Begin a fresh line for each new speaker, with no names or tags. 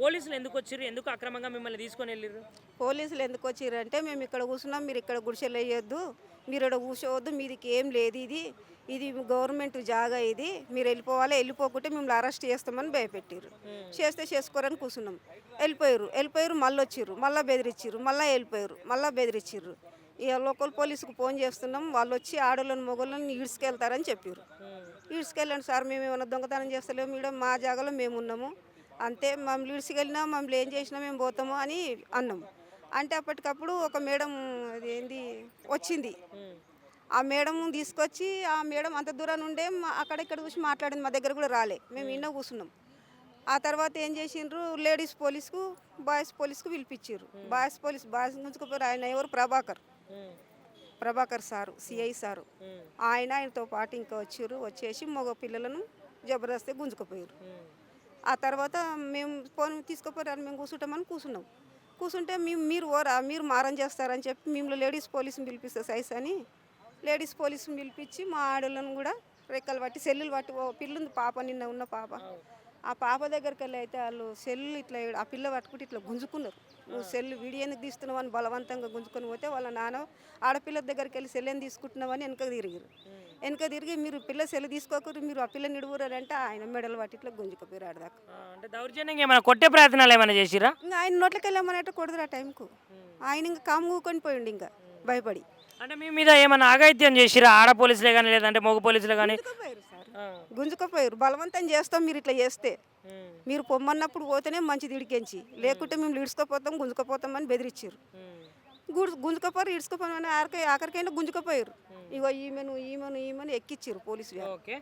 పోలీసులు ఎందుకు వచ్చిర్రు? ఎందుకు అక్రమంగా మిమ్మల్ని తీసుకొని వెళ్ళిర్రు?
పోలీసులు ఎందుకు వచ్చిర్రంటే మేము ఇక్కడ కూర్చున్నాం, మీరు ఇక్కడ గుడిసెలు వేయొద్దు, మీరు ఇక్కడ కూర్చోవద్దు, మీదికి ఏం లేదు, ఇది గవర్నమెంట్ జాగా, ఇది మీరు వెళ్ళిపోవాలి, వెళ్ళిపోకుంటే మిమ్మల్ని అరెస్ట్ చేస్తామని భయపెట్టిర్రు. చేస్తే చేసుకోరని కూర్చున్నాం. వెళ్ళిపోయారు మళ్ళీ వచ్చిర్రు, మళ్ళీ బెదిరించిర్రు, మళ్ళీ వెళ్ళిపోయారు, మళ్ళీ బెదిరించిర్రు. ఇక లోకల్ పోలీసుకు ఫోన్ చేస్తున్నాం, వాళ్ళు వచ్చి ఆడోళ్ళని మొగోళ్ళని ఈడ్చుకెళ్తారని చెప్పారు. ఈడ్చుకెళ్ళండి సార్, మేము ఏమైనా దొంగతనం చేస్తలేము, మేడం మా జాగాలో మేము ఉన్నాము, అంతే, మమ్మల్ని ఈడ్చుకెళ్ళినా మమ్మల్ని ఏం చేసినా మేము పోతాము అని అన్నాము. అంటే అప్పటికప్పుడు ఒక మేడం అది ఏంది వచ్చింది. ఆ మేడం తీసుకొచ్చి ఆ మేడం అంత దూరం ఉండే అక్కడ ఇక్కడ చూసి మాట్లాడింది, మా దగ్గర కూడా రాలే, మేము ఇన్న కూర్చున్నాం. ఆ తర్వాత ఏం చేసిండ్రు, లేడీస్ పోలీస్కు బాయ్స్ పోలీస్కు పిలిపించారు. బాయ్స్ గుంజుకుపోయారు. ఆయన ఎవరు, ప్రభాకర్ సారు, సిఐ సారు, ఆయనతో పాటు ఇంకా వచ్చేసి మగ పిల్లలను జబర్దస్తి గుంజుకుపోయారు. ఆ తర్వాత మేము ఫోన్ తీసుకుపోయారు, మేము కూర్చున్నాం. కూర్చుంటే మీరు మారం చేస్తారని చెప్పి మేము లేడీస్ పోలీసుని పిలిపిస్తే సైస్ అని లేడీస్ పోలీసుని పిలిపించి మా ఆడోళ్ళను కూడా రెక్కలు పట్టి సెల్లులు పట్టి, ఓ పిల్లుంది పాప, నిన్న ఉన్న పాప, ఆ పాప దగ్గరికి వెళ్ళి అయితే వాళ్ళు సెల్లు ఇట్లా ఆ పిల్ల పట్టుకుంటే ఇట్లా గుంజుకున్నారు. నువ్వు సెల్లు వీడియో ఎందుకు తీస్తున్నావు అని బలవంతంగా గుంజుకొని పోతే వాళ్ళ నాన్న ఆడపిల్ల దగ్గరికి వెళ్ళి సెల్ ఏం తీసుకుంటున్నావని వెనక తిరిగి మీరు పిల్ల సెల్ తీసుకోకూరు, మీరు ఆ పిల్లని నిడువురంటే ఆయన మెడలు పట్టి ఇట్లా గుంజుకుపోయారు ఆడదాకా.
అంటే దౌర్జన్యంగా ఏమైనా కొట్టే ప్రయత్నాలు ఏమైనా చేసిరా?
ఇంకా ఆయన నోట్లకి వెళ్ళామన్నట్టు కొడుతురు ఆ టైంకు. ఆయన ఇంకా కాము కూకొని పోయిండు ఇంకా భయపడి.
అంటే మీ మీద ఏమైనా ఆగాయిత్యం చేసిరా? ఆడ పోలీసులే కానీ లేదంటే మగ పోలీసులే కానీ?
గుంజుకుపోయారు సార్, గుంజుకుపోయారు. బలవంతం చేస్తాం మీరు ఇట్లా చేస్తే, మీరు పొమ్మన్నప్పుడు పోతేనే మంచిది ఇడికెంచి, లేకుంటే మేము గుంజుకపోతాం అని బెదిరించారు. గుంజుకపోయారు, ఇడ్చుకుపోయారు, ఆఖరికైనా గుంజుకుపోయారు. ఇగో ఈమెను ఎక్కిచ్చారు పోలీసులు.
ఓకే.